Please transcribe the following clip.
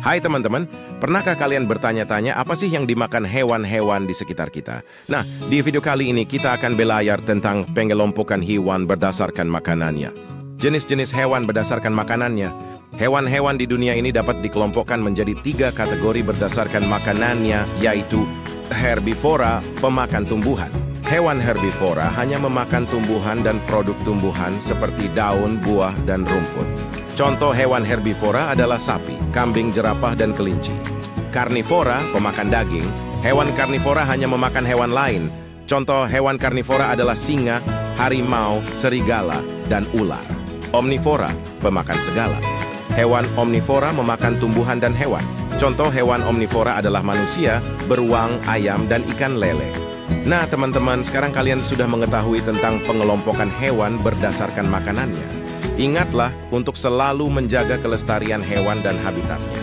Hai teman-teman, pernahkah kalian bertanya-tanya apa sih yang dimakan hewan-hewan di sekitar kita? Nah, di video kali ini kita akan belajar tentang pengelompokan hewan berdasarkan makanannya. Jenis-jenis hewan berdasarkan makanannya. Hewan-hewan di dunia ini dapat dikelompokkan menjadi 3 kategori berdasarkan makanannya, yaitu herbivora, pemakan tumbuhan. Hewan herbivora hanya memakan tumbuhan dan produk tumbuhan seperti daun, buah, dan rumput. Contoh hewan herbivora adalah sapi, kambing, jerapah, dan kelinci. Karnivora, pemakan daging. Hewan karnivora hanya memakan hewan lain. Contoh hewan karnivora adalah singa, harimau, serigala, dan ular. Omnivora, pemakan segala. Hewan omnivora memakan tumbuhan dan hewan. Contoh hewan omnivora adalah manusia, beruang, ayam, dan ikan lele. Nah, teman-teman, sekarang kalian sudah mengetahui tentang pengelompokan hewan berdasarkan makanannya. Ingatlah untuk selalu menjaga kelestarian hewan dan habitatnya.